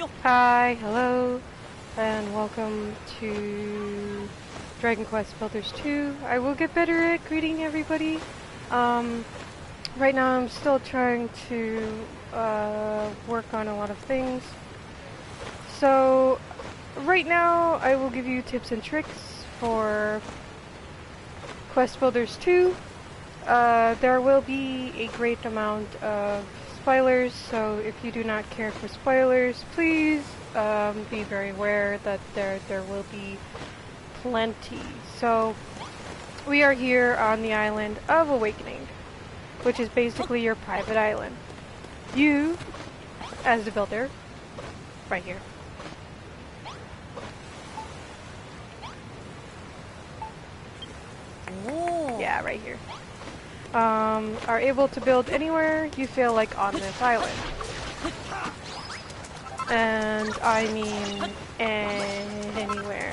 Hi, hello, and welcome to Dragon Quest Builders 2. I will get better at greeting everybody. Right now I'm still trying to work on a lot of things. So, right now I will give you tips and tricks for Quest Builders 2. There will be a great amount of spoilers, so if you do not care for spoilers, please be very aware that there will be plenty. So, we are here on the island of Awakening, which is basically your private island. You, as the builder, right here. Ooh. Yeah, right here. Are able to build anywhere you feel like on this island. And I mean anywhere.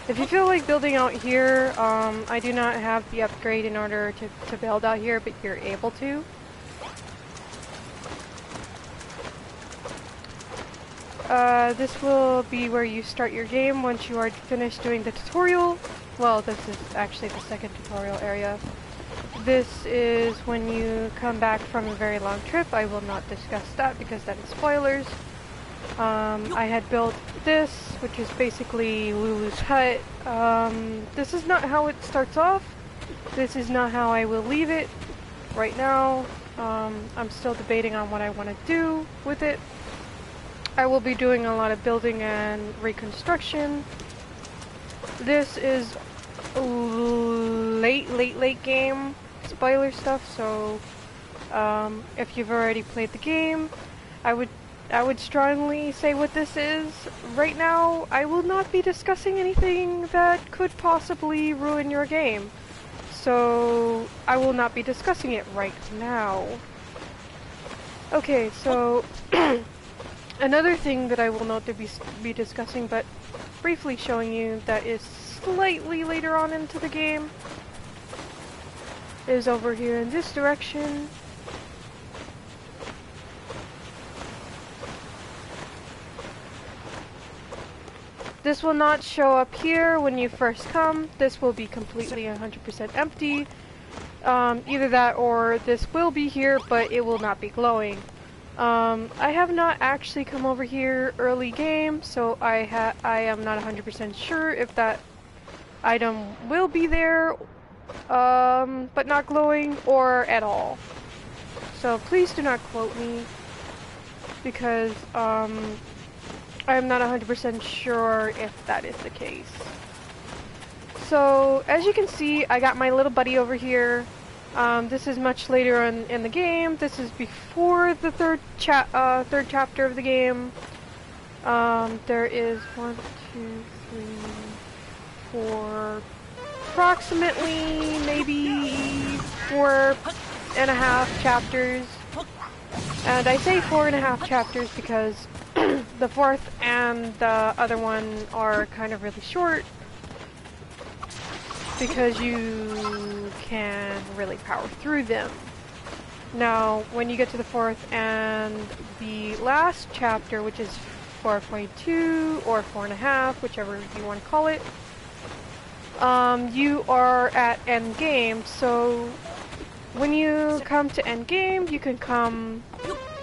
If you feel like building out here, I do not have the upgrade in order to build out here, but you're able to. This will be where you start your game once you are finished doing the tutorial. Well, this is actually the second tutorial area. This is when you come back from a very long trip. I will not discuss that because that is spoilers. I had built this, which is basically Lulu's hut. This is not how it starts off. This is not how I will leave it right now. I'm still debating on what I want to do with it. I will be doing a lot of building and reconstruction. This is late game spoiler stuff, so if you've already played the game, I would strongly say what this is. Right now, I will not be discussing anything that could possibly ruin your game, so I will not be discussing it right now. Okay, so another thing that I will not be discussing, but briefly showing you that is slightly later on into the game, is over here in this direction. This will not show up here when you first come. This will be completely 100% empty. Either that or this will be here, but it will not be glowing. I have not actually come over here early game, so I am not 100% sure if that item will be there, but not glowing, or at all. So please do not quote me, because I'm not 100% sure if that is the case. So as you can see, I got my little buddy over here. This is much later in the game. This is before the third chapter of the game. There is 1, 2, 3, 4, approximately maybe 4.5 chapters. And I say 4.5 chapters because the fourth and the other one are kind of really short, because you can really power through them. Now, when you get to the fourth and the last chapter, which is 4.2 or 4.5, whichever you want to call it, you are at end game. So when you come to end game, you can come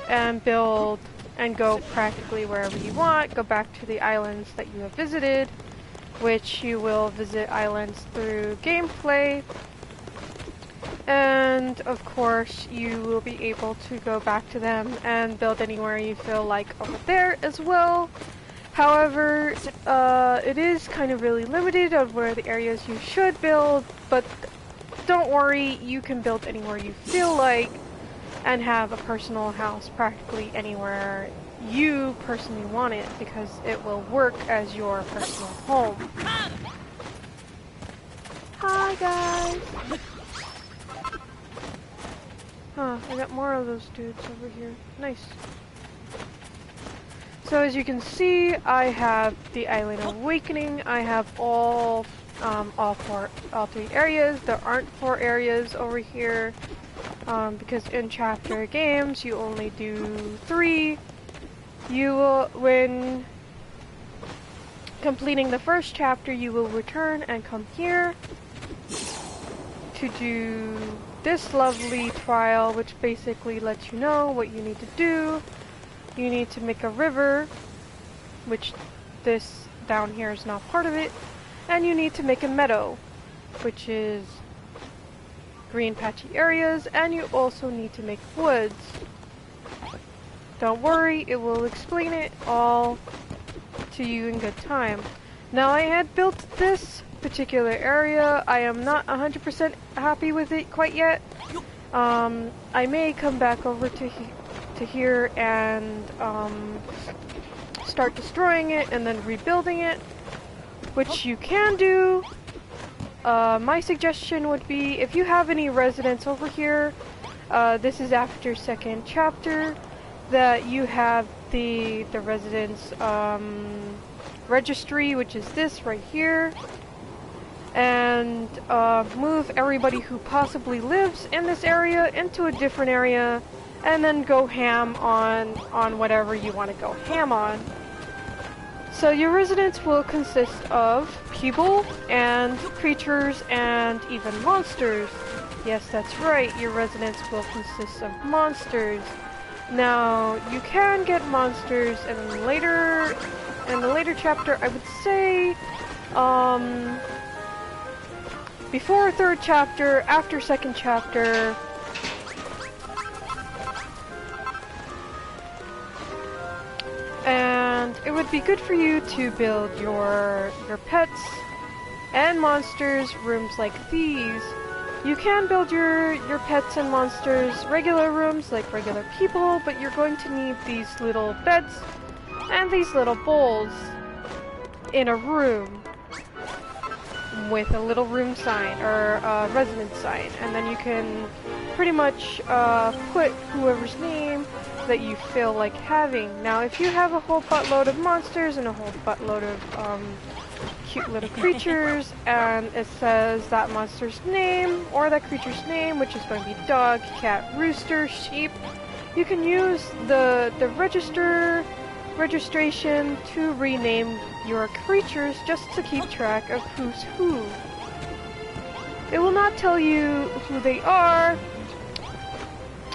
and build and go practically wherever you want. Go back to the islands that you have visited, which you will visit islands through gameplay, and of course you will be able to go back to them and build anywhere you feel like over there as well. However, it is kind of really limited on where the areas you should build, but don't worry, you can build anywhere you feel like and have a personal house practically anywhere you personally want it, because it will work as your personal home. Hi guys! Huh, I got more of those dudes over here. Nice. So as you can see, I have the Island Awakening. I have all 3 areas. There aren't 4 areas over here, because in chapter games you only do 3. You will, when completing the first chapter, you will return and come here to do this lovely trial, which basically lets you know what you need to do. You need to make a river, which this down here is not part of it, and you need to make a meadow, which is green patchy areas, and you also need to make woods. Don't worry, it will explain it all to you in good time. Now, I had built this particular area. I am not 100% happy with it quite yet. I may come back over to here and start destroying it and then rebuilding it, which you can do. My suggestion would be, if you have any residents over here, this is after second chapter, that you have the residence registry, which is this right here, and move everybody who possibly lives in this area into a different area, and then go ham on whatever you want to go ham on. So your residents will consist of people and creatures and even monsters. Yes, that's right, your residents will consist of monsters. Now, you can get monsters in the later chapter, I would say, before third chapter, after second chapter. And it would be good for you to build your pets and monsters rooms like these. You can build your pets and monsters regular rooms like regular people, but you're going to need these little beds and these little bowls in a room with a little room sign or resident sign, and then you can pretty much put whoever's name that you feel like having. Now, if you have a whole buttload of monsters and a whole buttload of cute little creatures, and it says that monster's name or that creature's name, which is going to be dog, cat, rooster, sheep, you can use the registration to rename your creatures just to keep track of who's who. It will not tell you who they are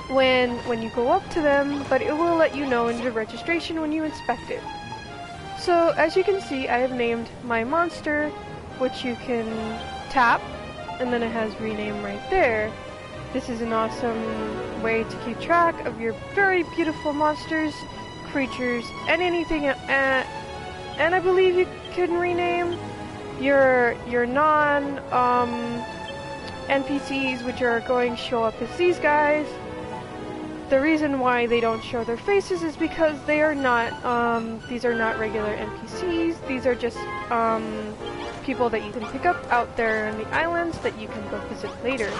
when you go up to them, but it will let you know in your registration when you inspect it. So, as you can see, I have named my monster, which you can tap, and then it has rename right there. This is an awesome way to keep track of your very beautiful monsters, creatures, and anything, and I believe you can rename your non NPCs, which are going to show up as these guys. The reason why they don't show their faces is because they are not, these are not regular NPCs. These are just, people that you can pick up out there in the islands that you can go visit later.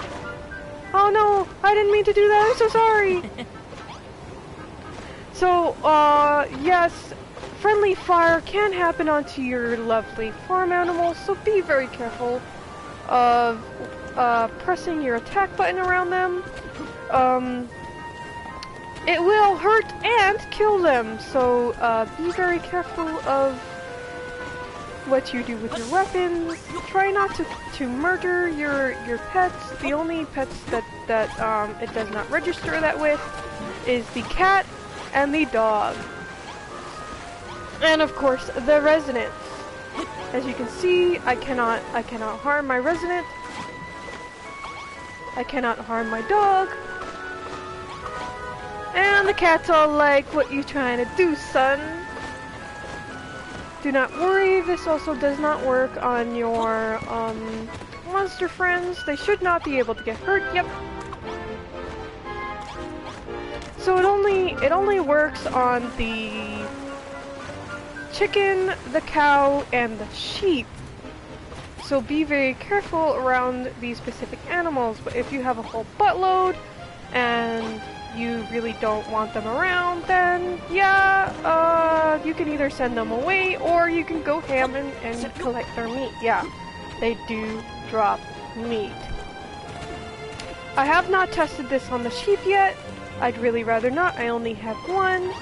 Oh no! I didn't mean to do that! I'm so sorry! So, yes, friendly fire can happen onto your lovely farm animals, so be very careful of, pressing your attack button around them. It will hurt and kill them, so be very careful of what you do with your weapons. Try not to murder your pets. The only pets that it does not register that with is the cat and the dog. And of course, the residents. As you can see, I cannot harm my resident. I cannot harm my dog. And the cat's all like, "What you trying to do, son?" Do not worry, this also does not work on your monster friends. They should not be able to get hurt. Yep. So it only works on the chicken, the cow, and the sheep. So be very careful around these specific animals. But if you have a whole buttload and you really don't want them around, then yeah, you can either send them away or you can go ham and collect their meat. Yeah, they do drop meat. I have not tested this on the sheep yet. I'd really rather not. I only have one.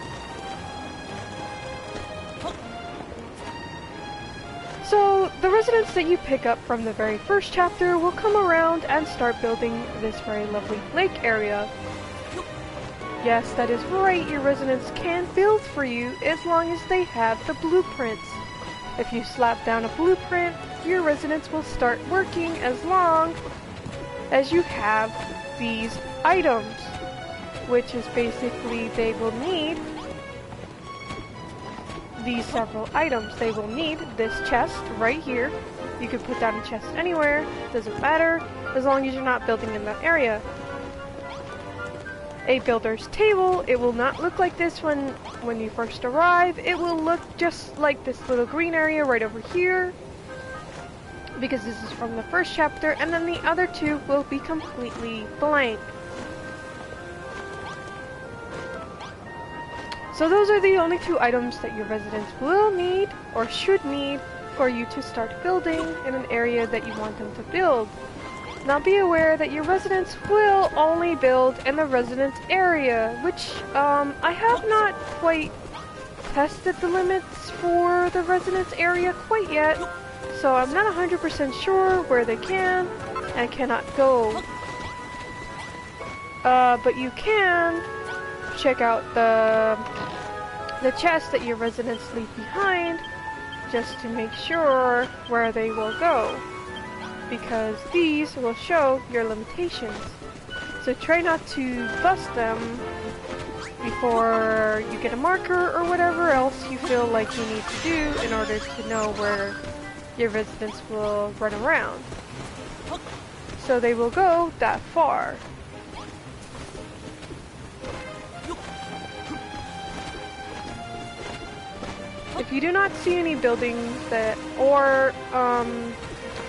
So the residents that you pick up from the very first chapter will come around and start building this very lovely lake area. Yes, that is right, your residents can build for you as long as they have the blueprints. If you slap down a blueprint, your residents will start working as long as you have these items, which is basically they will need these several items. They will need this chest right here. You could put down a chest anywhere, doesn't matter, as long as you're not building in that area. A builder's table, it will not look like this when you first arrive. It will look just like this little green area right over here, because this is from the first chapter, and then the other two will be completely blank. So those are the only two items that your residents will need, or should need, for you to start building in an area that you want them to build. Now be aware that your residents will only build in the residence area, which I have not quite tested the limits for the residence area quite yet, so I'm not 100% sure where they can and cannot go. But you can check out the chest that your residents leave behind just to make sure where they will go, because these will show your limitations. So try not to bust them before you get a marker or whatever else you feel like you need to do in order to know where your residents will run around. So they will go that far. If you do not see any buildings that or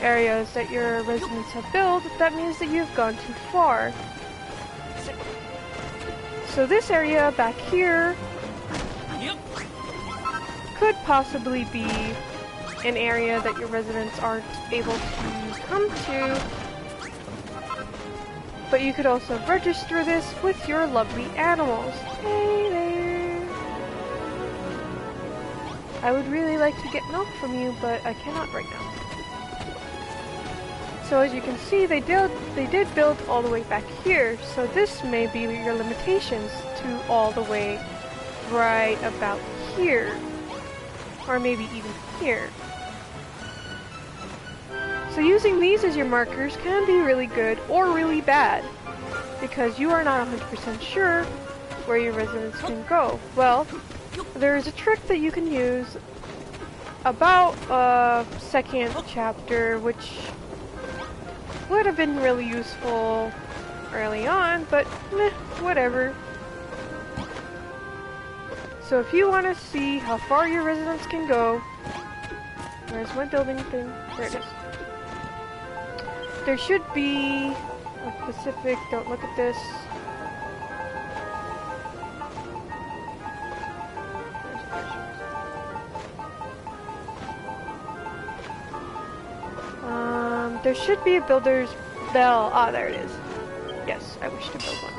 areas that your residents have built, that means that you've gone too far. So this area back here could possibly be an area that your residents aren't able to come to, but you could also register this with your lovely animals. Hey there! I would really like to get milk from you, but I cannot right now. So as you can see, they did build all the way back here, so this may be your limitations to all the way right about here, or maybe even here. So using these as your markers can be really good or really bad, because you are not 100% sure where your residents can go. Well, there is a trick that you can use about second chapter, which would have been really useful early on, but meh, whatever. So if you want to see how far your residents can go, where's my building thing? There it is. There should be a specific, don't look at this. There should be a builder's bell. Ah, there it is. Yes, I wish to build one.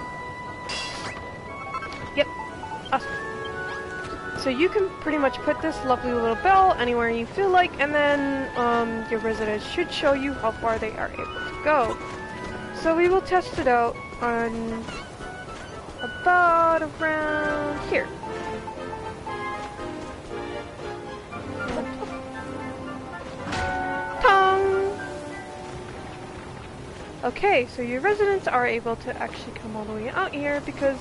Yep, awesome. So you can pretty much put this lovely little bell anywhere you feel like, and then your residents should show you how far they are able to go. So we will test it out on about around here. Okay, so your residents are able to actually come all the way out here because,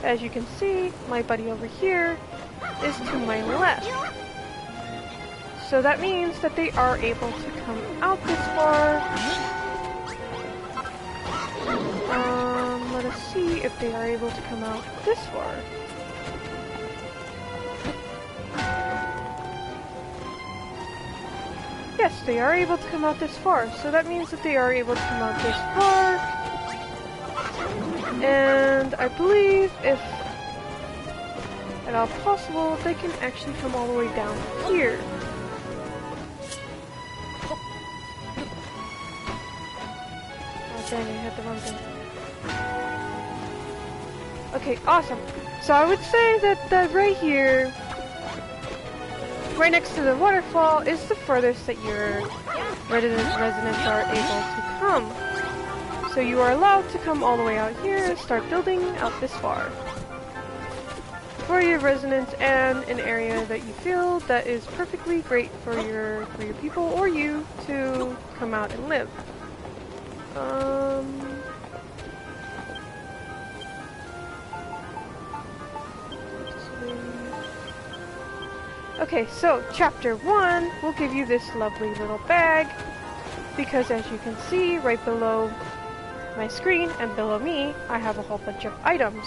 as you can see, my buddy over here is to my left. So that means that they are able to come out this far. Let us see if they are able to come out this far. Yes, they are able to come out this far, so that means that they are able to come out this far. And I believe, if at all possible, they can actually come all the way down here. Oh dang, I had the wrong thing. Okay, awesome. So I would say that right here right next to the waterfall is the furthest that your residents are able to come. So you are allowed to come all the way out here and start building out this far. For your residents and an area that you feel that is perfectly great for your people or you to come out and live. Okay, so chapter 1 will give you this lovely little bag, because as you can see right below my screen and below me, I have a whole bunch of items.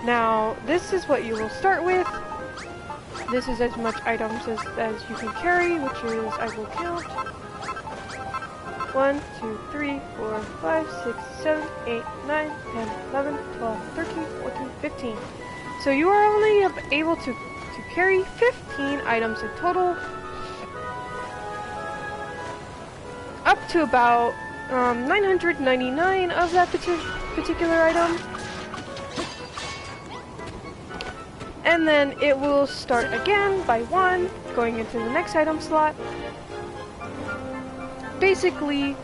Now, this is what you will start with. This is as much items as you can carry, which is, I will count, 1, 2, 3, 4, 5, 6, 7, 8, 9, 10, 11, 12, 13, 14, 15. So you are only able to carry 15 items in total, up to about 999 of that particular item. And then it will start again by 1, going into the next item slot. Basically,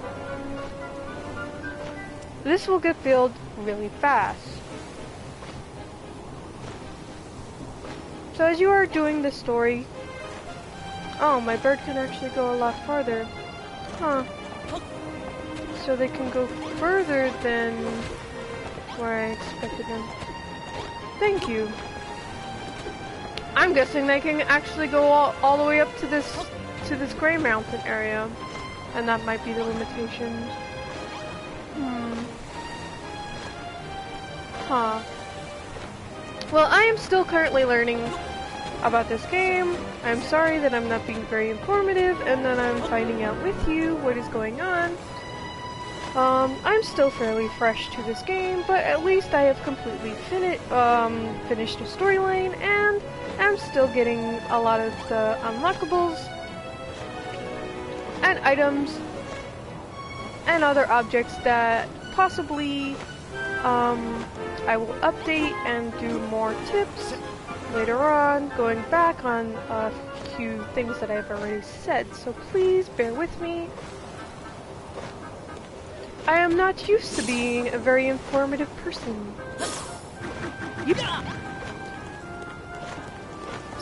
this will get filled really fast. So as you are doing the story... Oh, my bird can actually go a lot farther. Huh. So they can go further than where I expected them. Thank you. I'm guessing they can actually go all the way up to this Gray Mountain area, and that might be the limitations. Huh. Well, I am still currently learning about this game. I'm sorry that I'm not being very informative, and that I'm finding out with you what is going on. I'm still fairly fresh to this game, but at least I have completely finished the storyline, and I'm still getting a lot of the unlockables and items and other objects that possibly I will update and do more tips later on, going back on a few things that I've already said, so please bear with me. I am not used to being a very informative person. Yep.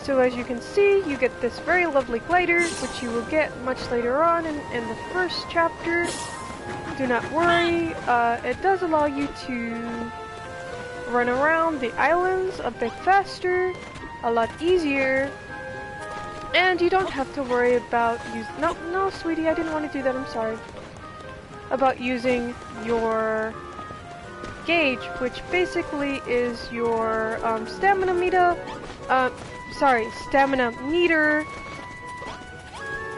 So as you can see, you get this very lovely glider, which you will get much later on in the first chapter. Do not worry, it does allow you to run around the islands a bit faster, a lot easier, and you don't have to worry about no, sweetie, I didn't want to do that, I'm sorry. About using your gauge, which basically is your stamina meter. Stamina meter.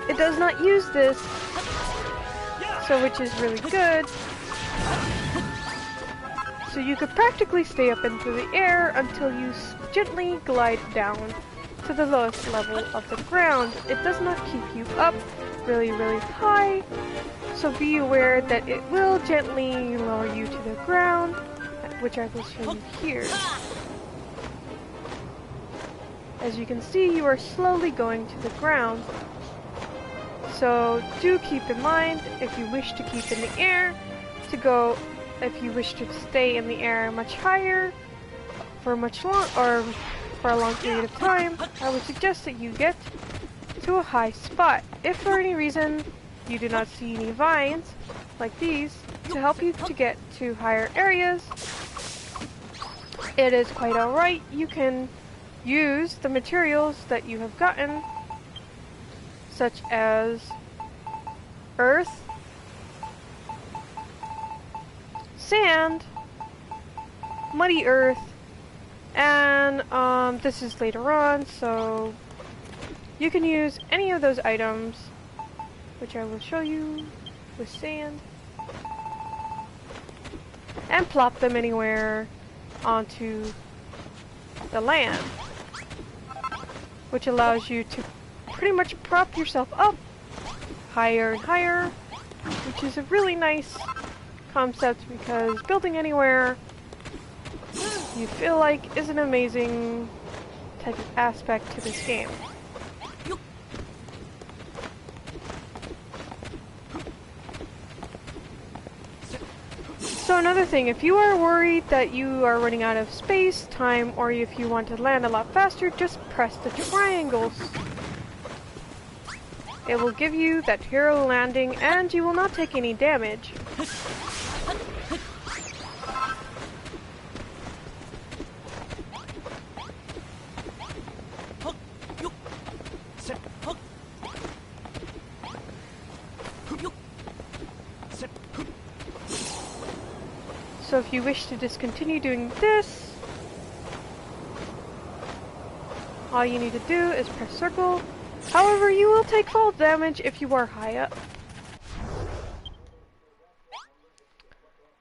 It does not use this, so which is really good. So you could practically stay up into the air until you gently glide down to the lowest level of the ground. It does not keep you up really, really high. So be aware that it will gently lower you to the ground, which I will show you here. As you can see, you are slowly going to the ground. So do keep in mind, if you wish to keep in the air, if you wish to stay in the air much higher for for a long period of time, I would suggest that you get to a high spot. If for any reason you do not see any vines like these to help you to get to higher areas, it is quite alright. You can use the materials that you have gotten, such as earth, sand, muddy earth, and this is later on, so you can use any of those items, which I will show you with sand, and plop them anywhere onto the land, which allows you to pretty much prop yourself up higher and higher, which is a really nice concept because building anywhere you feel like is an amazing type of aspect to this game. So another thing, if you are worried that you are running out of space, time, or if you want to land a lot faster, just press the triangles. It will give you that hero landing and you will not take any damage. So if you wish to discontinue doing this, all you need to do is press circle. However, you will take fall damage if you are high up.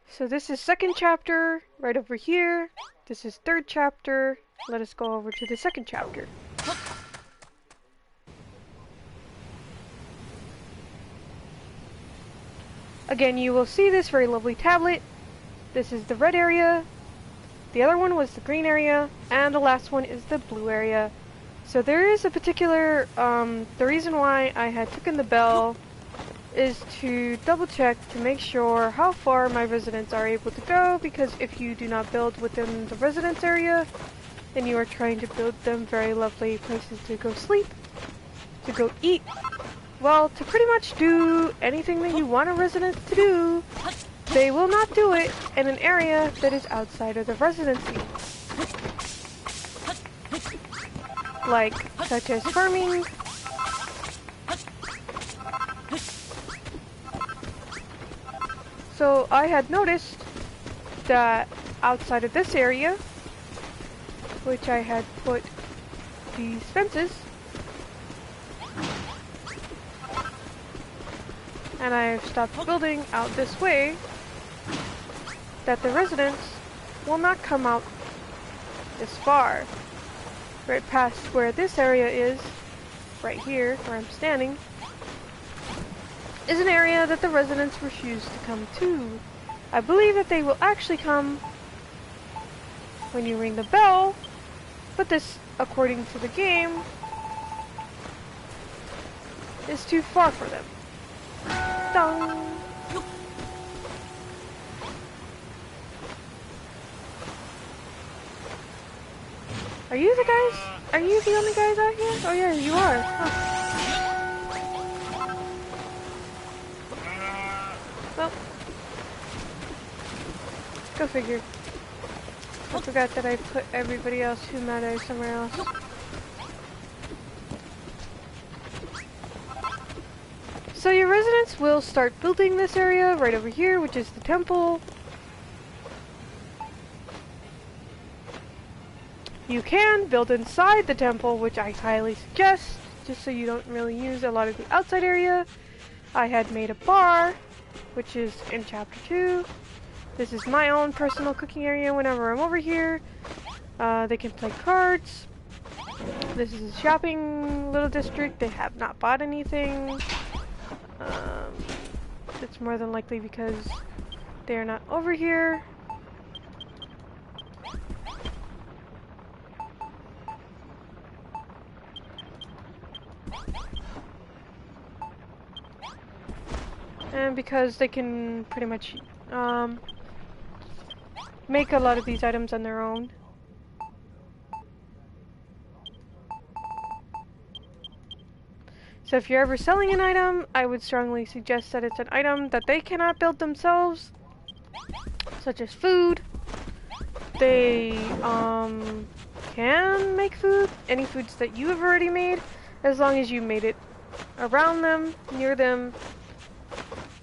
So this is second chapter, right over here. This is third chapter. Let us go over to the second chapter. Again, you will see this very lovely tablet. This is the red area, the other one was the green area, and the last one is the blue area. So there is a particular, the reason why I had taken the bell is to double check to make sure how far my residents are able to go, because if you do not build within the residence area, then you are trying to build them very lovely places to go sleep, to go eat, well, to pretty much do anything that you want a resident to do. They will not do it in an area that is outside of the residency. Like, such as farming. So I had noticed that outside of this area, which I had put these fences, and I've stopped building out this way, that the residents will not come out this far. Right past where this area is, right here, where I'm standing, is an area that the residents refuse to come to. I believe that they will actually come when you ring the bell, but this, according to the game, is too far for them. Dong! Are you the guys? Are you the only guys out here? Oh yeah, you are. Huh. Well, go figure. I forgot that I put everybody else who matters somewhere else. So your residents will start building this area right over here, which is the temple. You can build inside the temple, which I highly suggest, just so you don't really use a lot of the outside area. I had made a bar, which is in chapter 2. This is my own personal cooking area whenever I'm over here. They can play cards. This is a shopping little district. They have not bought anything. It's more than likely because they're not over here. And because they can pretty much make a lot of these items on their own. So if you're ever selling an item, I would strongly suggest that it's an item that they cannot build themselves, such as food. They can make food, any foods that you have already made, as long as you made it around them, near them.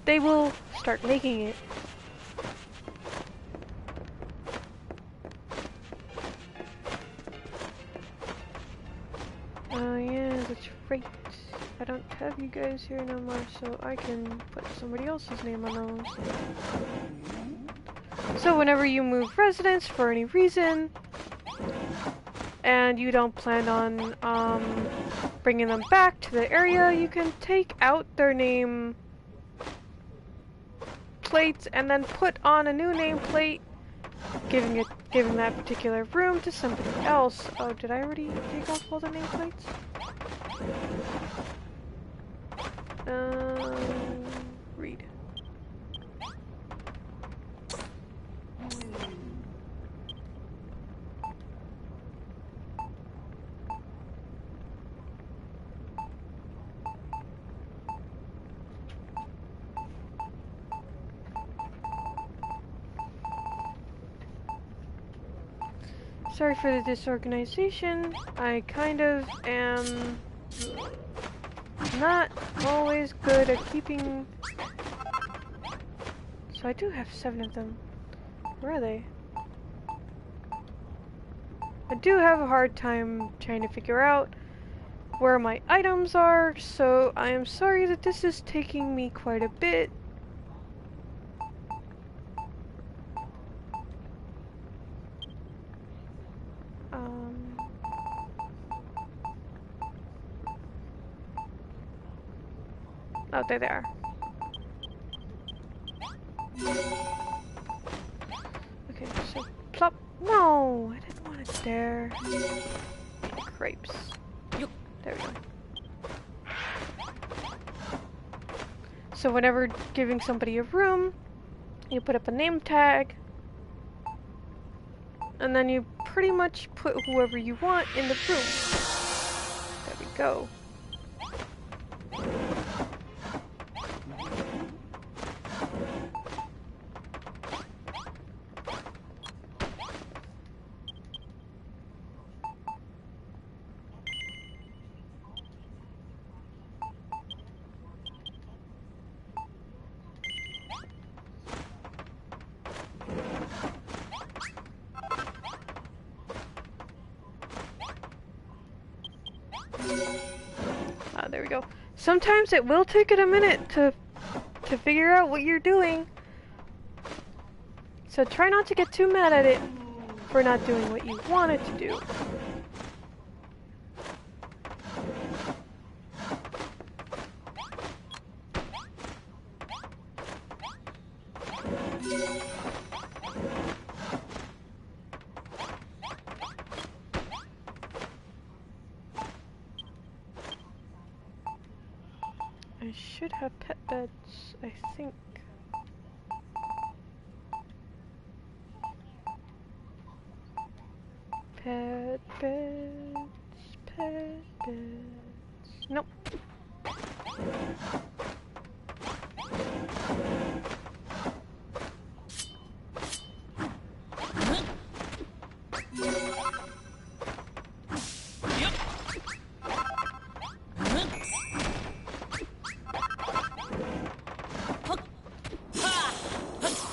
They will start making it. Oh yeah, that's right. I don't have you guys here no more, so I can put somebody else's name on those. So whenever you move residents for any reason, and you don't plan on bringing them back to the area, you can take out their name plates and then put on a new nameplate, giving that particular room to somebody else. Oh, did I already take off all the nameplates? Read. Sorry for the disorganization. I kind of am not always good at keeping... So I do have 7 of them. Where are they? I do have a hard time trying to figure out where my items are, so I am sorry that this is taking me quite a bit. Oh, there they are. Okay, so plop. No, I didn't want it there. Grapes. There we go. So whenever giving somebody a room, you put up a name tag, and then you pretty much put whoever you want in the room. There we go. There we go. Sometimes it will take it a minute to figure out what you're doing. So try not to get too mad at it for not doing what you want it to do. I should have pet beds, I think. Pet beds, pet beds. Nope.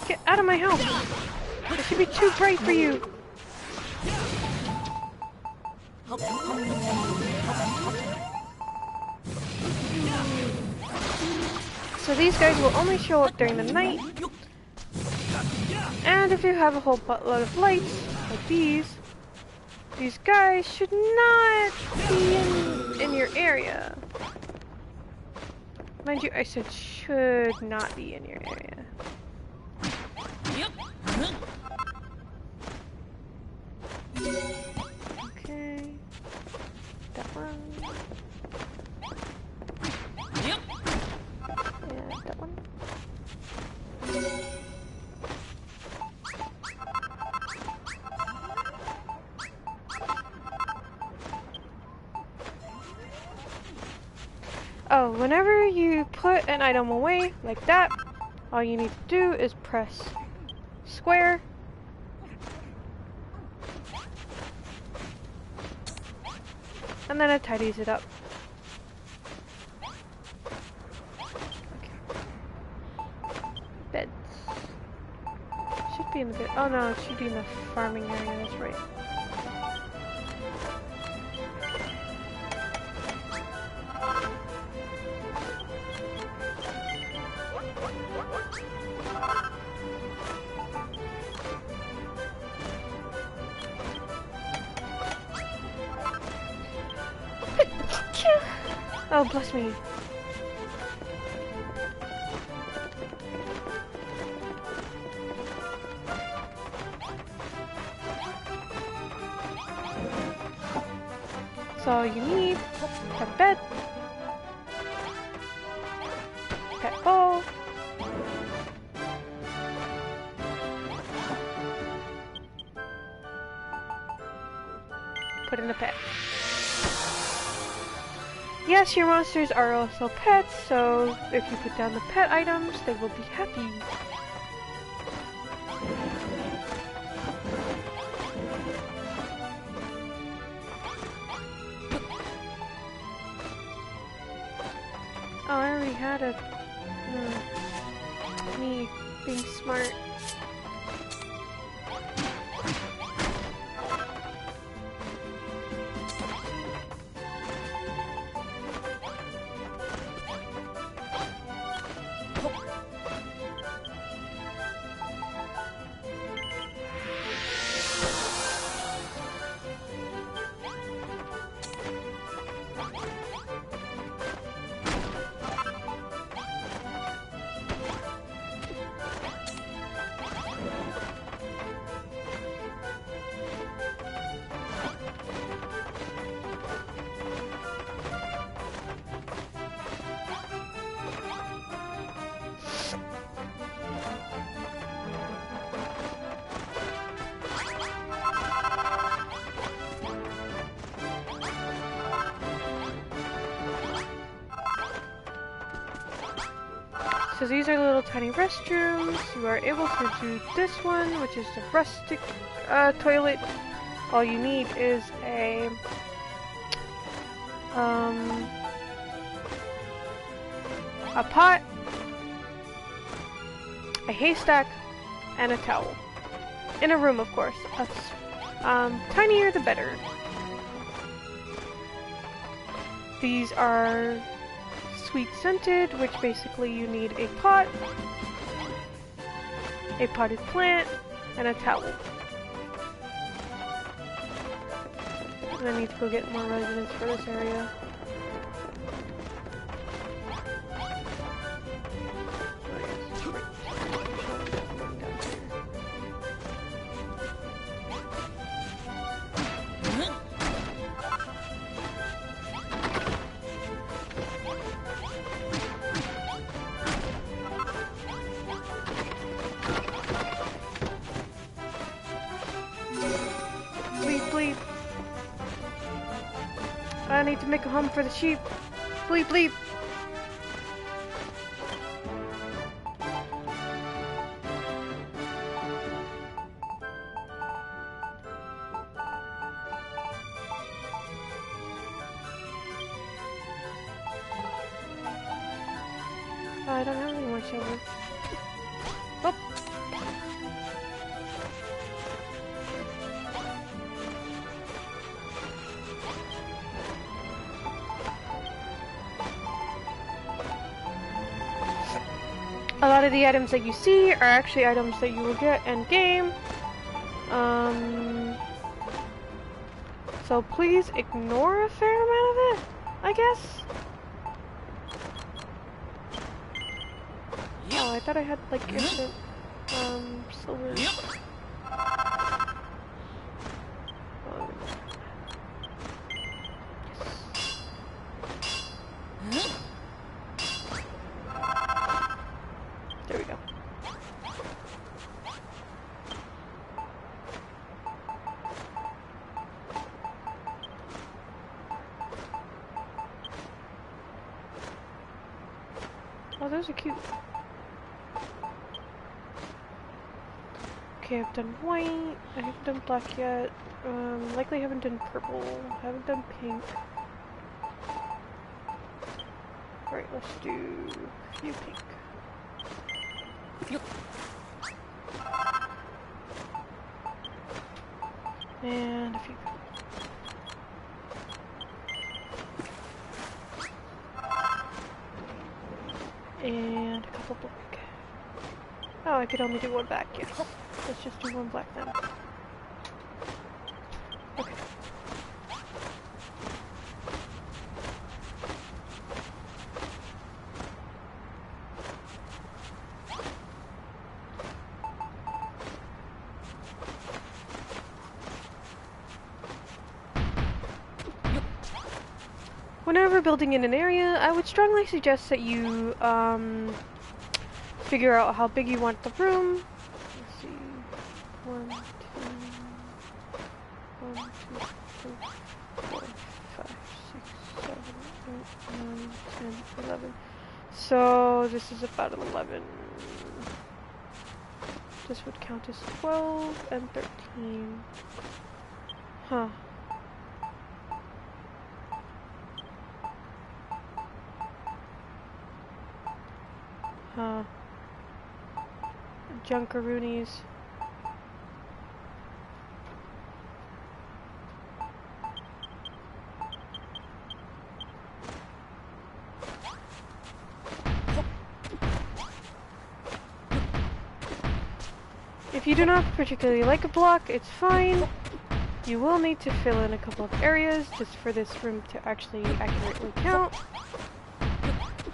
Get out of my house! It should be too bright for you! So these guys will only show up during the night. And if you have a whole buttload of lights, like these guys should not be in your area. Mind you, I said should not be in your area. Okay. That one. Yeah, that one. Oh, whenever you put an item away, like that, all you need to do is press square. And then it tidies it up. Okay. Beds. Should be in the bed. Oh no, it should be in the farming area, that's right. Oh, bless me. That's all you need. Pet bed. Pet bowl. Put in the pet. Yes, your monsters are also pets, so if you put down the pet items, they will be happy. had a... me being smart. So these are little tiny restrooms. You are able to do this one, which is the rustic toilet. All you need is a pot, a haystack, and a towel. In a room, of course. Tinier the better. These are sweet scented, which basically you need a pot, a potted plant, and a towel. And I need to go get more residents for this area. I need to make a home for the sheep. Bleep, bleep. I don't have any more silver. Oh. A lot of the items that you see are actually items that you will get in game. So please ignore a fair amount of it, I guess. Oh, I thought I had like instant silver. There we go. Oh, those are cute. Okay, I've done white. I haven't done black yet. Likely haven't done purple. Haven't done pink. Alright, let's do a few pink. And a few pink. And a couple black. Oh, I could only do one back, yes. Let's just do one black then. Okay. Whenever building in an area, I would strongly suggest that you figure out how big you want the room. Let's see. 1, 2, 4, 5, 6, 7, 8, 9, 10, 11. So this is about 11. This would count as 12 and 13. Huh. Junkaroonies. If you do not particularly like a block, it's fine. You will need to fill in a couple of areas just for this room to actually accurately count.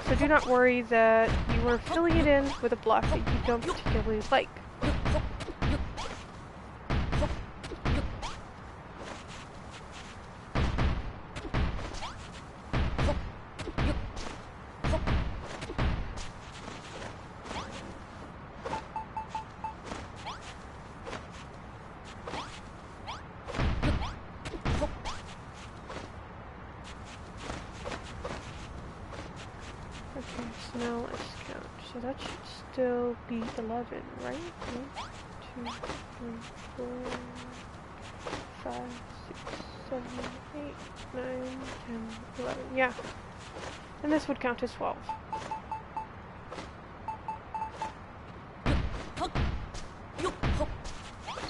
So do not worry that you are filling it in with a block that you don't particularly like. Okay, so now let's count. So that should still be 11, right? 1, 2, 3, 4, 5, 6, 7, 8, 9, 10, 11. Yeah. And this would count as 12.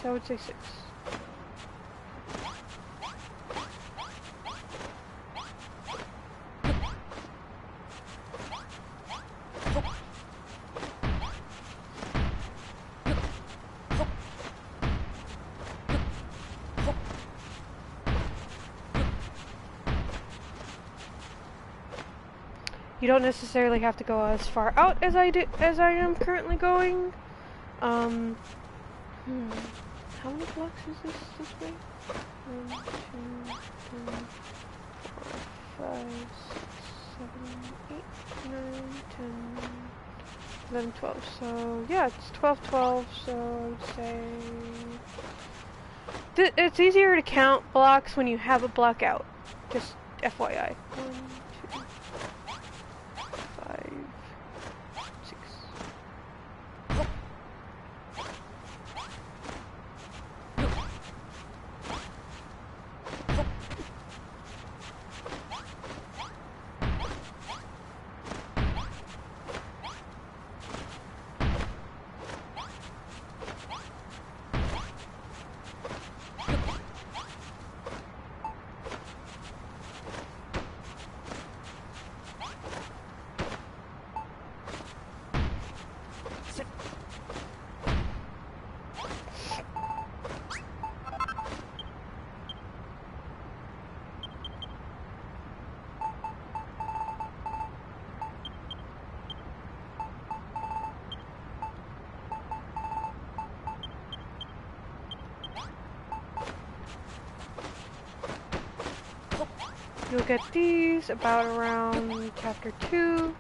So I would say 6. You don't necessarily have to go as far out as I am currently going. How many blocks is this way? 1, 2, 3, 4, 5, 6, 7, 8, 9, 10, 11, 12. So yeah, it's 12, 12. So I would say it's easier to count blocks when you have a block out. Just FYI. 1, 2, 5, 6. You'll get these about around chapter 2.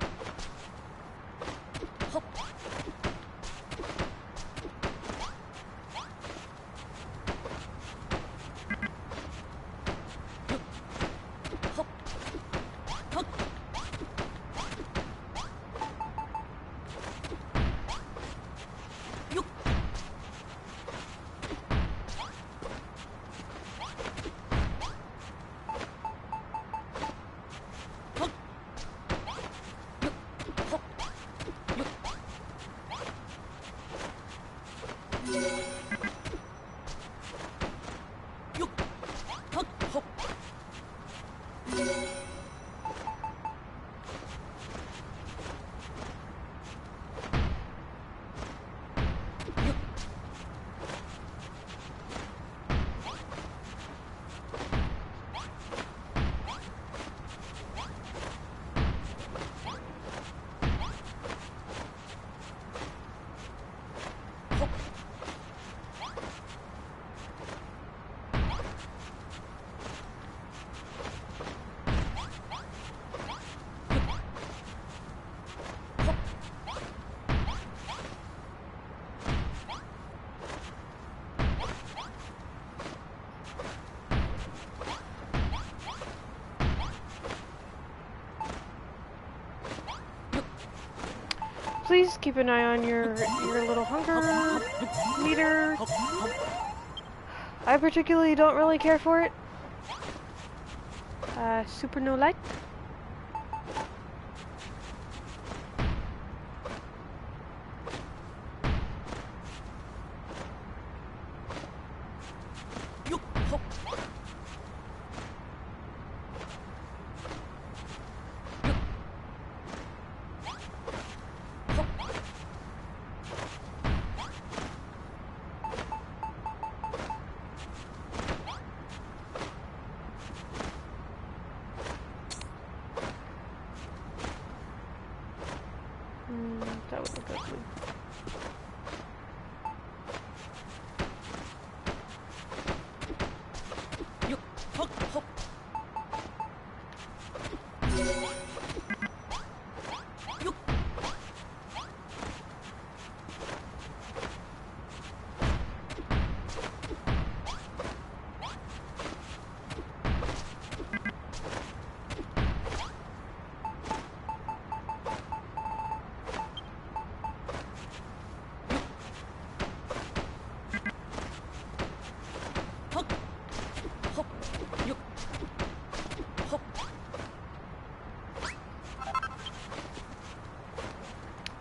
Please keep an eye on your little hunger meter. I particularly don't really care for it. Super no like. exactly.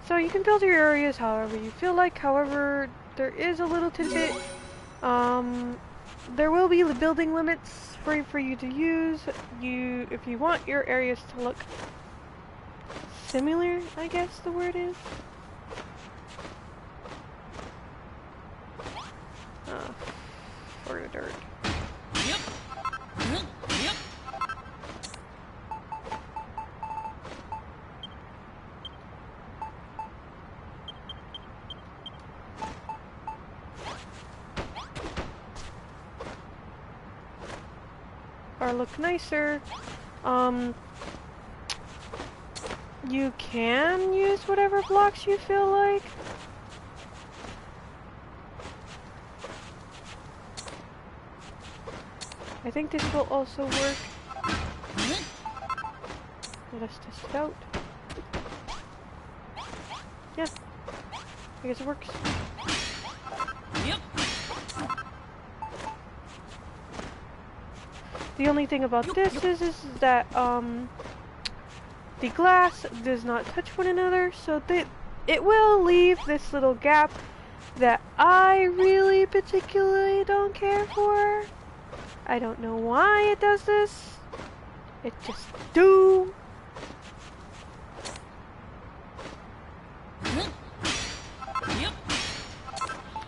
So you can build your areas however you feel like. However, there is a little tidbit. There will be building limits free for you to use. If you want your areas to look similar, I guess the word is. For the dirt. Or look nicer. You can use whatever blocks you feel like. I think this will also work. Let us test it out. Yeah, I guess it works. The only thing about this is that the glass does not touch one another, so it will leave this little gap that I really particularly don't care for. I don't know why it does this. It just do.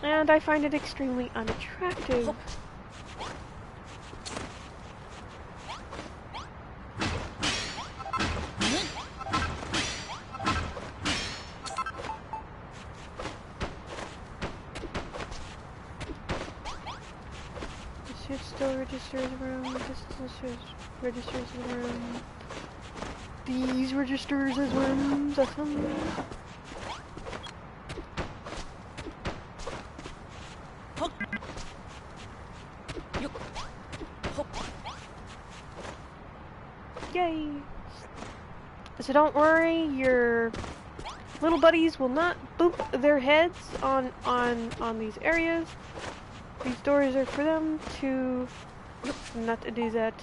And I find it extremely unattractive. Still registers room, this registers the room. These registers as rooms, awesome. Yay! So don't worry, your little buddies will not boop their heads on these areas. These doors are for them to not to do that.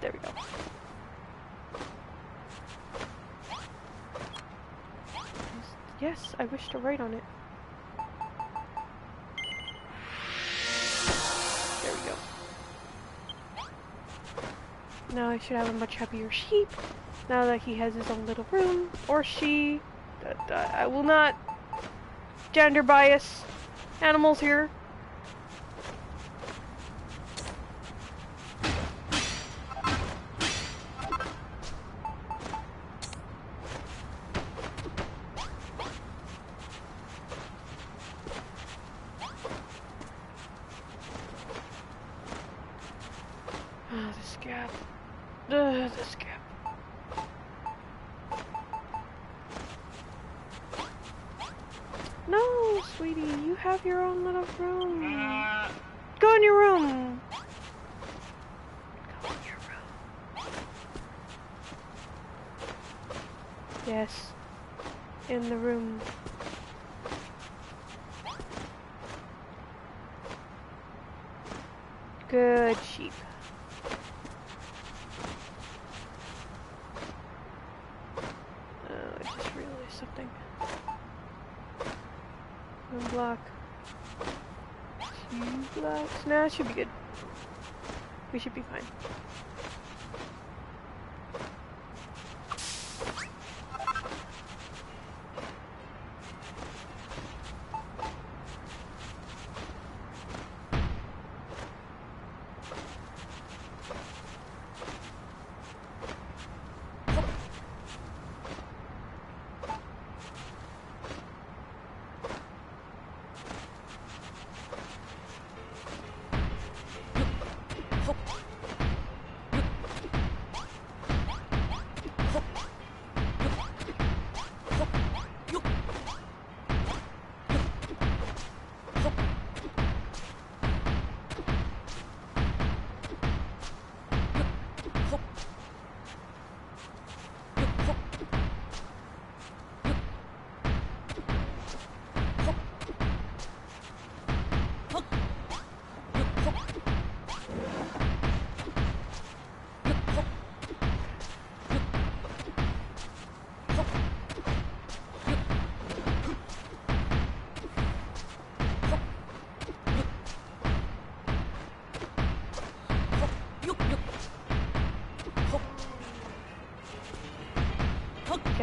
There we go. Yes, I wish to write on it. There we go. Now I should have a much happier sheep. Now that he has his own little room. Or she. I will not gender bias animals here. This gap. This gap. No, sweetie, you have your own little room. Go in your room. Go in your room. Yes. In the room. Good sheep. I just realized something. One block. 2 blocks. Nah, it should be good. We should be fine.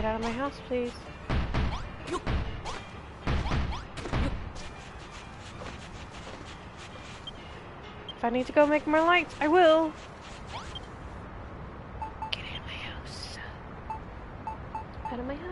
Get out of my house, please. If I need to go make more lights, I will. Get out of my house. Out of my house.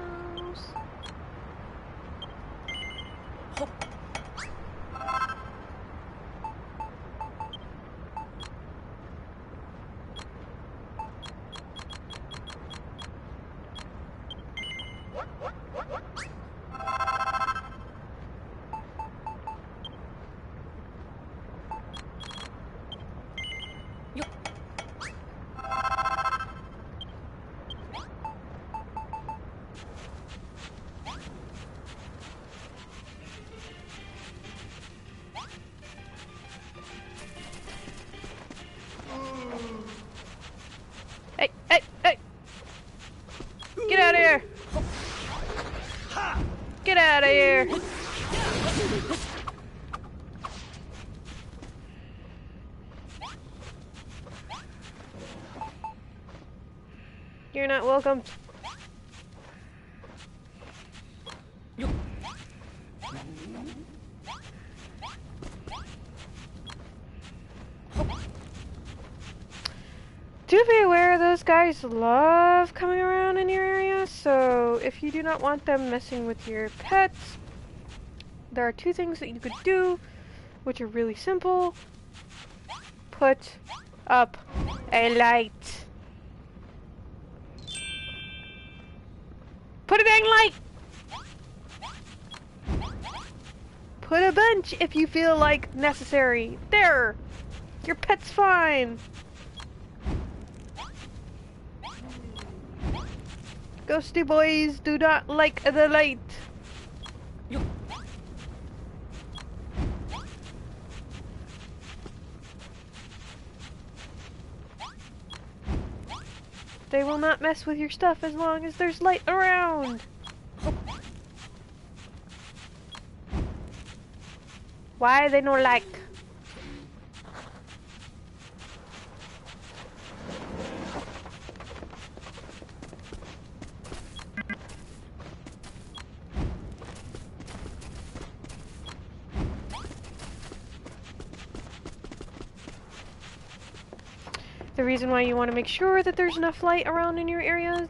Hey, hey, hey! Get out of here! Get out of here! You're not welcome. Do be aware those guys love coming around in your area, so if you do not want them messing with your pets, there are two things that you could do, which are really simple. Put up a light. Put a dang light! Put a bench if you feel like necessary. There! Your pet's fine. Ghosty boys do not like the light. They will not mess with your stuff as long as there's light around. Why they no like? The reason why you want to make sure that there's enough light around in your area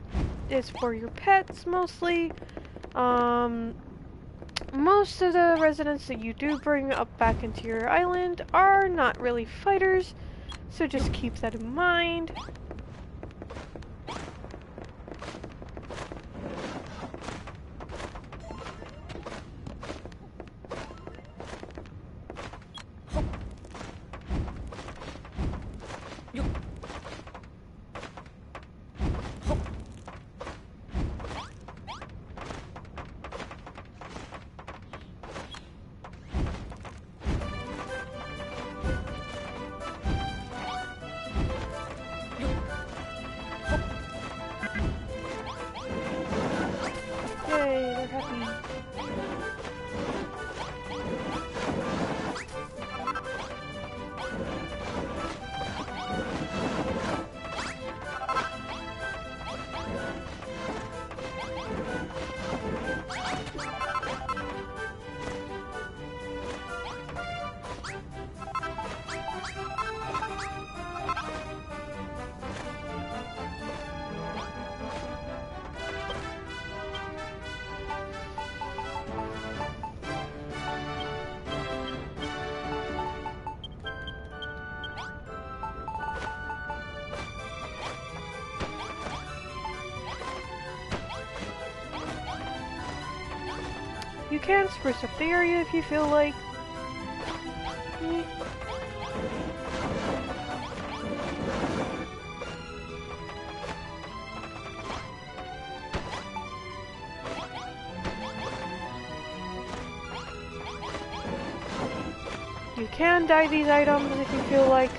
is for your pets mostly. Most of the residents that you do bring up back into your island are not really fighters, so just keep that in mind. Yay, they're happy. You can spruce up the area if you feel like. You can dye these items if you feel like.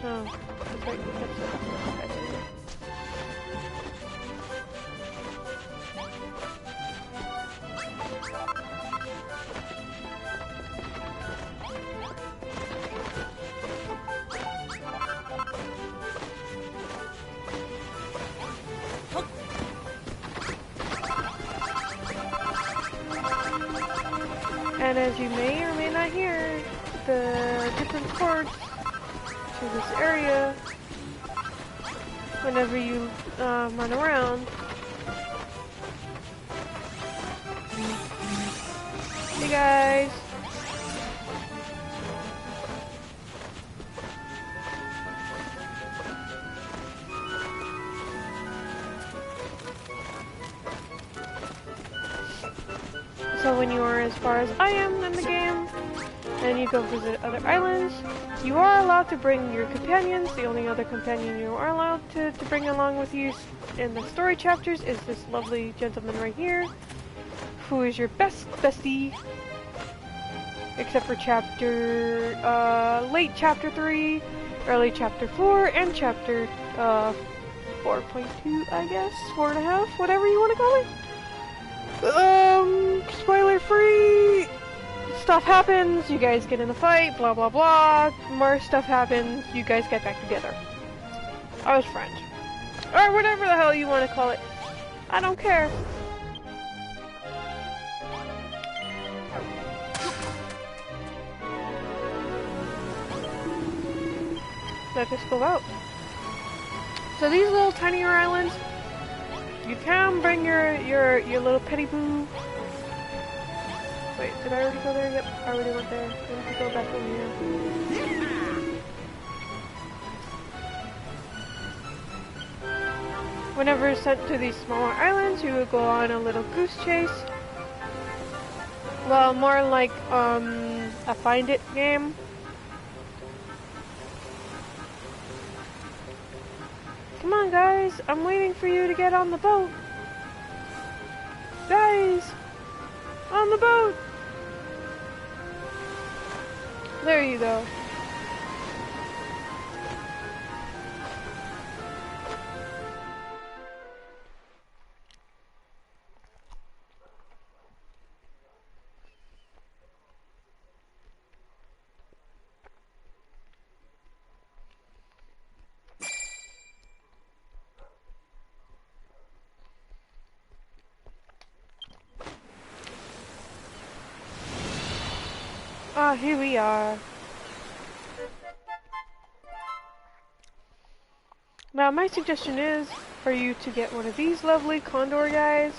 Oh, that's right. as you may or may not hear, the different ports to this area whenever you run around. Hey guys! So when you are as far as I am in the game, and you go visit other islands, you are allowed to bring your companions. The only other companion you are allowed to bring along with you in the story chapters is this lovely gentleman right here, who is your bestie, except for late chapter 3, early chapter 4, and chapter 4.2, I guess, 4.5, whatever you want to call it. Spoiler free! Stuff happens, you guys get in a fight, blah blah blah, more stuff happens, you guys get back together. I was friends. Or whatever the hell you want to call it. I don't care. Let us go out. So these little tinier islands, you can bring your little petty boo. Wait, did I already go there? Yep, I already went there. I need to go back over here. Whenever sent to these smaller islands, you would go on a little goose chase. Well, more like a find it game. Come on, guys! I'm waiting for you to get on the boat. Guys, on the boat. There you go. Ah, here we are. Now my suggestion is for you to get one of these lovely condor guys,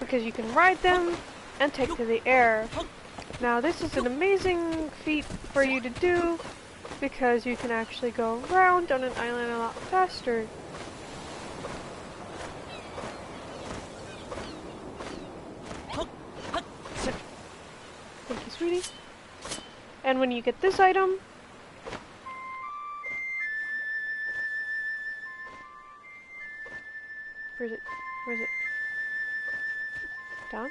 because you can ride them and take to the air. Now this is an amazing feat for you to do, because you can actually go around on an island a lot faster. Thank you, sweetie. And when you get this item, where is it? Where is it? Down?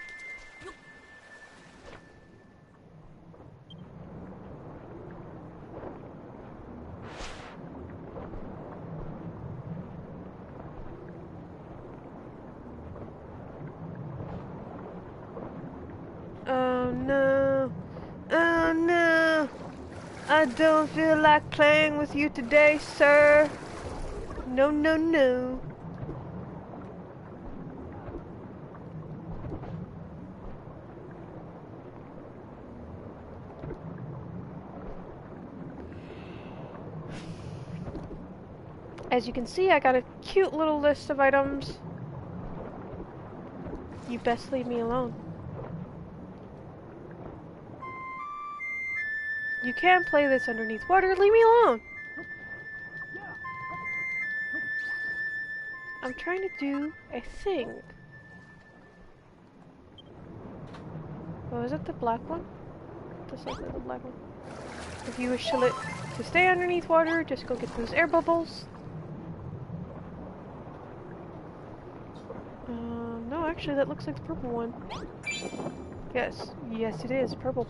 Oh no. Oh no. I don't feel like playing with you today, sir. No, no, no. As you can see, I got a cute little list of items. You best leave me alone. You can't play this underneath water. Leave me alone. I'm trying to do a thing. Oh, is it the black one? This looks like the black one. If you wish to stay underneath water, just go get those air bubbles. No, actually, that looks like the purple one. Yes, yes, it is purple.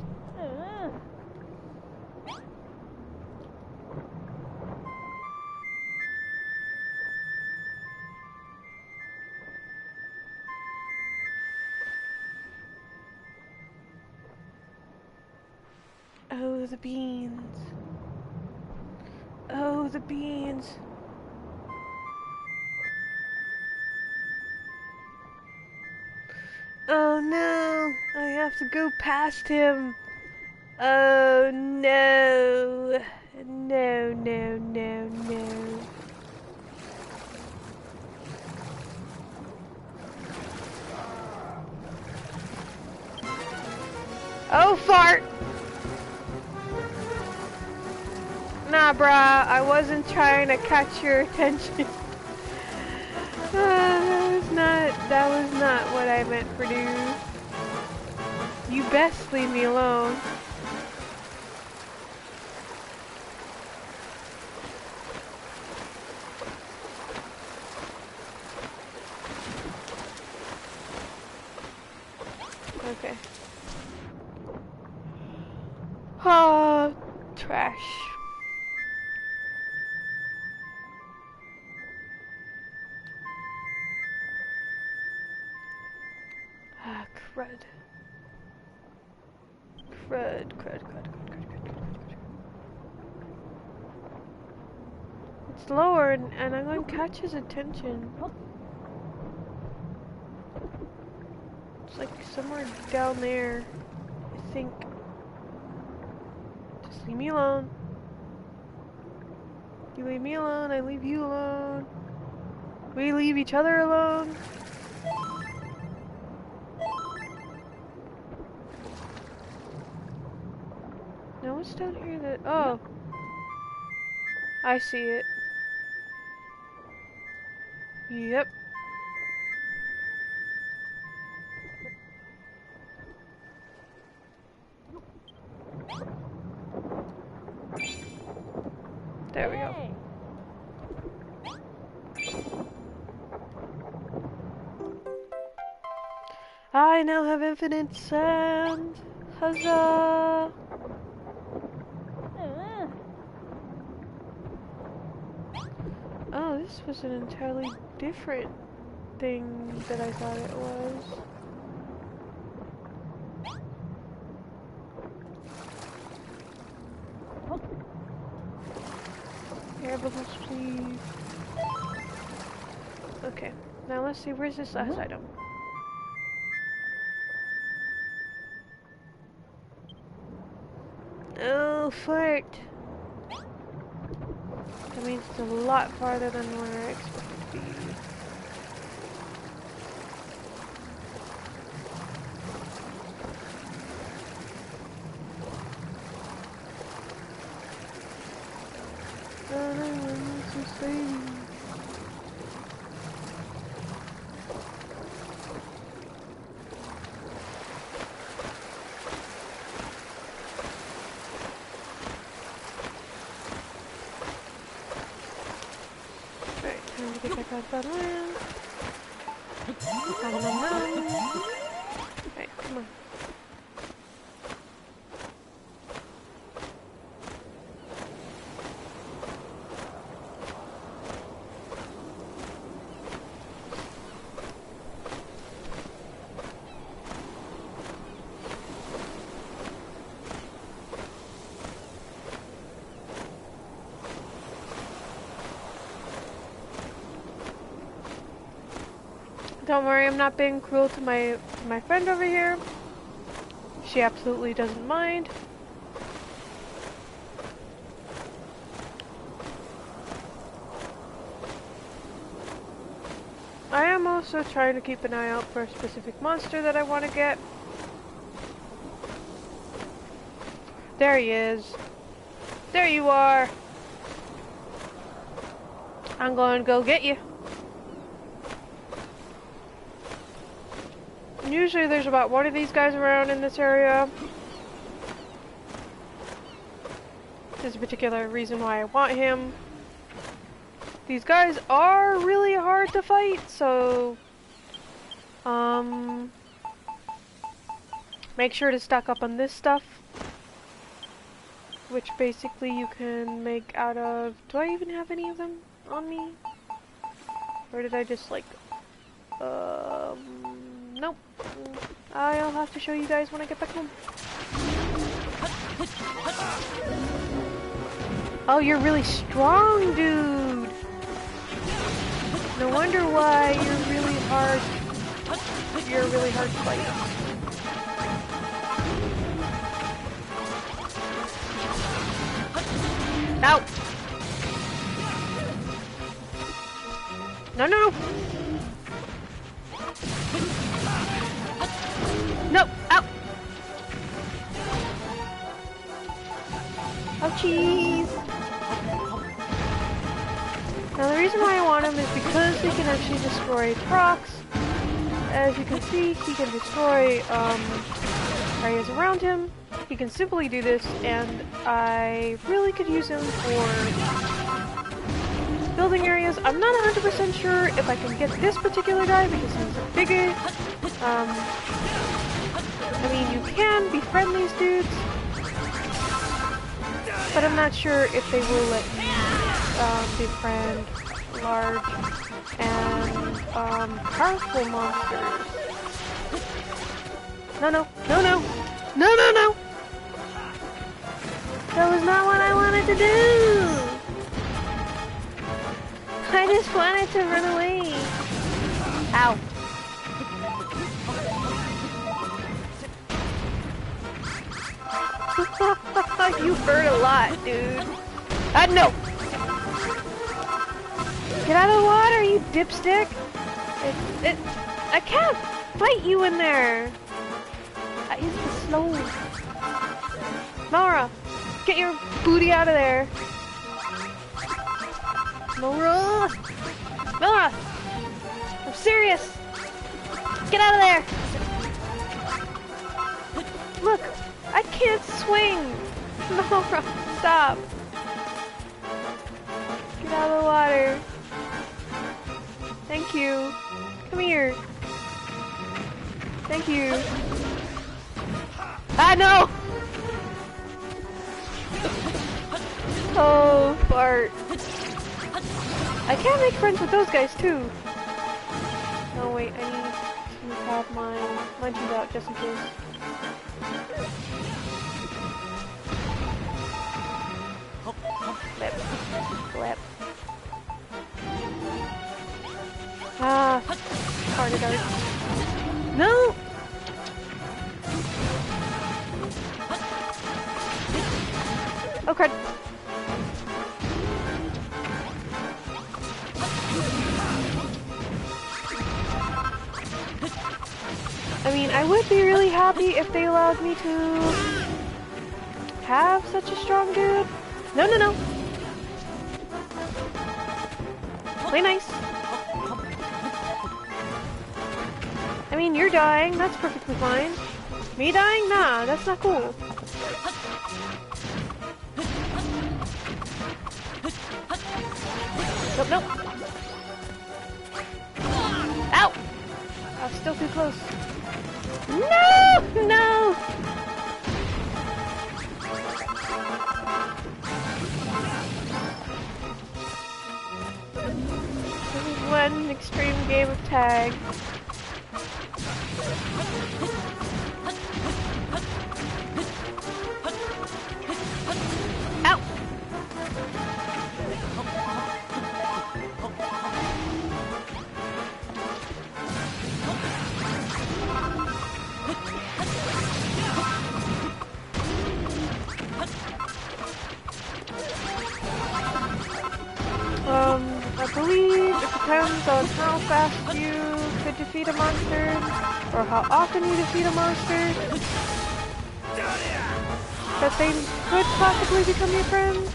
Oh, the beans. Oh, the beans. Oh no, I have to go past him. Oh no. No, no, no, no. Oh, fart! Nah, brah, I wasn't trying to catch your attention. That was not what I meant for dude. You best leave me alone. Okay. Oh, trash. Ah, crud. Crud, crud, crud, crud, crud, crud, crud. It's lower and I'm going to catch his attention. It's like somewhere down there, I think. Just leave me alone. You leave me alone, I leave you alone. We leave each other alone. Now what's down here that... Oh. I see it. Yep. There we go. I now have infinite sand. Huzzah! Oh, this was an entirely different thing that I thought it was. Air bubbles, please. Okay, now let's see, where's this last item? Oh, fart! That means it's a lot farther than where I expected to be. Get back up on land. Alright, come on. Don't worry, I'm not being cruel to my friend over here. She absolutely doesn't mind. I am also trying to keep an eye out for a specific monster that I want to get. There he is. There you are. I'm going to go get you. Usually there's about one of these guys around in this area. There's a particular reason why I want him. These guys are really hard to fight, so make sure to stock up on this stuff, which basically you can make out of... Do I even have any of them on me? Or did I just like... Nope. I'll have to show you guys when I get back home. Oh, you're really strong, dude! No wonder why you're really hard you're really hard to fight. Ow! No, no, no! No! Ow! Oh, jeez! Now the reason why I want him is because he can actually destroy rocks. As you can see, he can destroy areas around him. He can simply do this, and I really could use him for building areas. I'm not 100% sure if I can get this particular guy because he's bigger. I mean, you can befriend these dudes, but I'm not sure if they will let me befriend large and powerful monsters. No, no, no, no, no, no, no! That was not what I wanted to do! I just wanted to run away. Ow. You hurt a lot, dude. No! Get out of the water, you dipstick! I can't fight you in there! It's the slow. Nora! Get your booty out of there! Nora! Nora! I'm serious! Get out of there! Look! I can't swing! Nora, stop! Get out of the water. Thank you. Come here. Thank you. Ah, no! Oh, fart. I can't make friends with those guys, too. No, wait, I need to have my munchies out just in case. Flip. Flip. Ah, hard dart. No! Oh crud. I mean, I would be really happy if they allowed me to have such a strong dude. No, no, no. Play nice. I mean, you're dying. That's perfectly fine. Me dying? Nah, that's not cool. Nope, nope. Ow! I was still too close. No! No! This is one extreme game of tag. Ow! I believe it depends on how fast you could defeat a monster, or how often you defeat a monster, that they could possibly become your friend,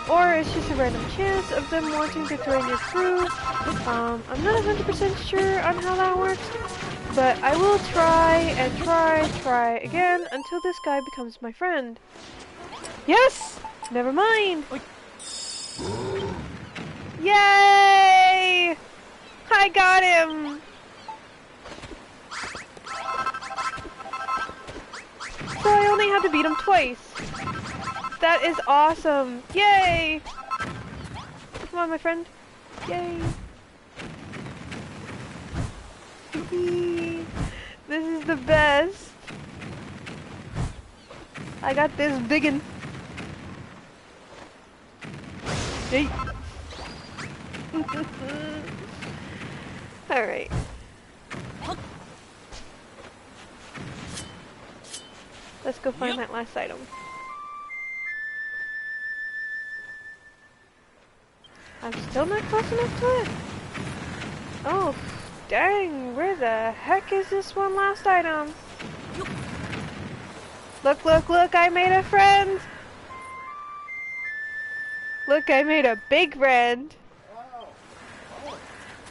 or it's just a random chance of them wanting to join your crew. I'm not 100% sure on how that works, but I will try and try again until this guy becomes my friend. Yes! Never mind! Yay! I got him! So I only had to beat him twice. That is awesome! Yay! Come on, my friend. Yay! This is the best. I got this biggin. Yay! Alright. Let's go find that last item. I'm still not close enough to it? Oh, dang, where the heck is this one last item? Look, look, look, I made a friend! Look, I made a big friend!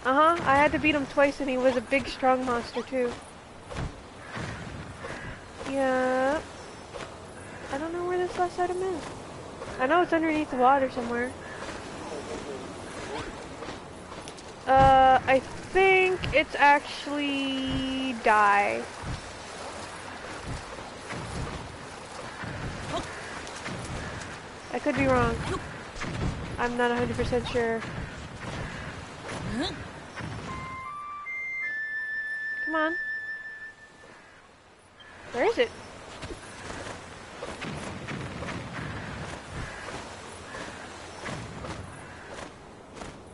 Uh-huh, I had to beat him twice and he was a big, strong monster too. Yeah. I don't know where this last item is. I know it's underneath the water somewhere. I think it's actually Dai. I could be wrong. I'm not 100% sure. Come on. Where is it?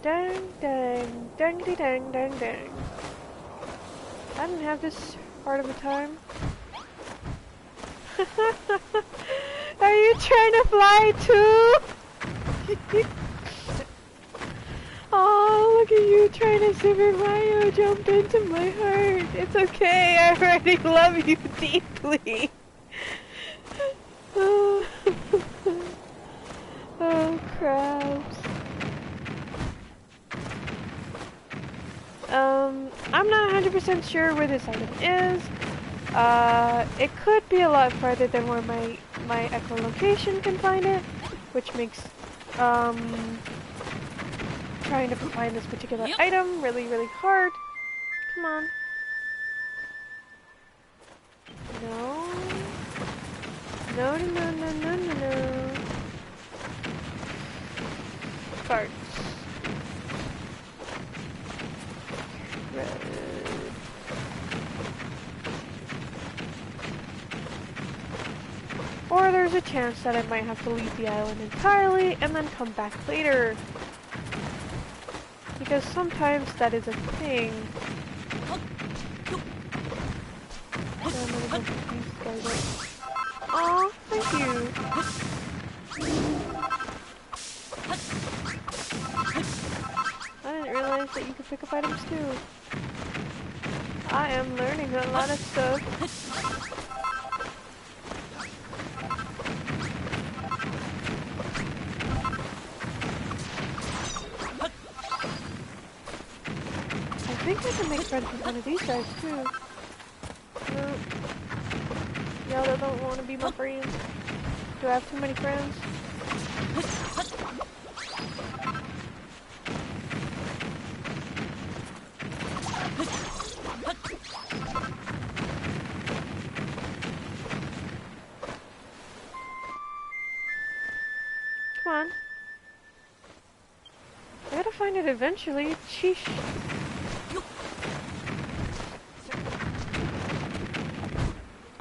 Dang, dang, dangity dang, dang, dang. I didn't have this hard of a time. Are you trying to fly too? Oh, look at you trying to Super Mario jump into my heart. It's okay, I already love you deeply. Oh, oh crabs. I'm not 100% sure where this item is. It could be a lot farther than where my echolocation can find it, which makes, trying to find this particular item really, really hard. Come on. No. No, no, no, no, no, no, no. Farts. Red. Or there's a chance that I might have to leave the island entirely and then come back later. Because sometimes that is a thing. Aw, thank you. I didn't realize that you could pick up items too. I am learning a lot of stuff. I think I can make friends with one of these guys too. No. Y'all that don't want to be my friends. Do I have too many friends? Come on. I gotta find it eventually. Sheesh.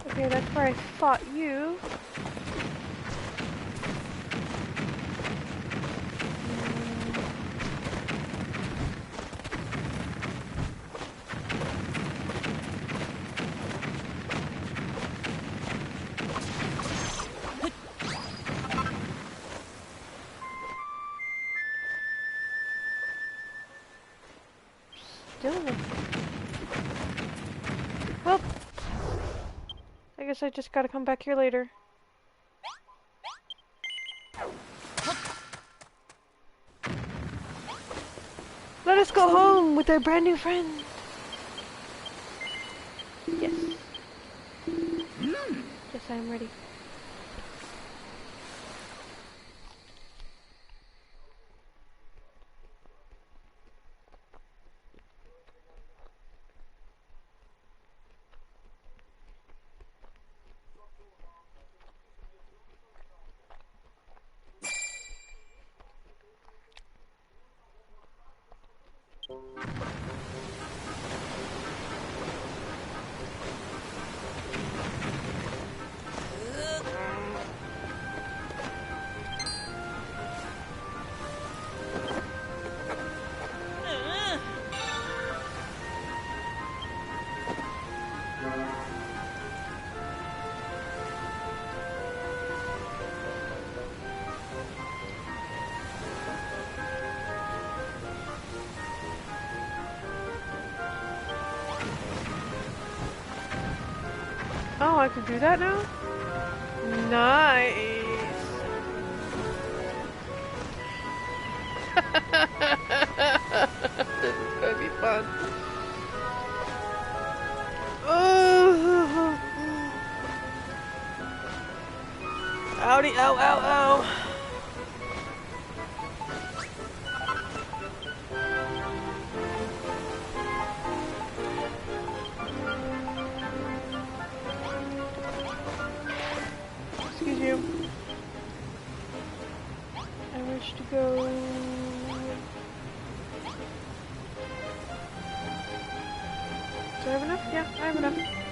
Okay, that's where I fought you. Well, I guess I just gotta come back here later. Let us go home with our brand new friend. Yes. Yes, I am ready. I can do that now? Nice. This is gonna be fun. Oughie, ow, ow, ow. Excuse you. I wish to go. Do I have enough? Yeah, I have enough.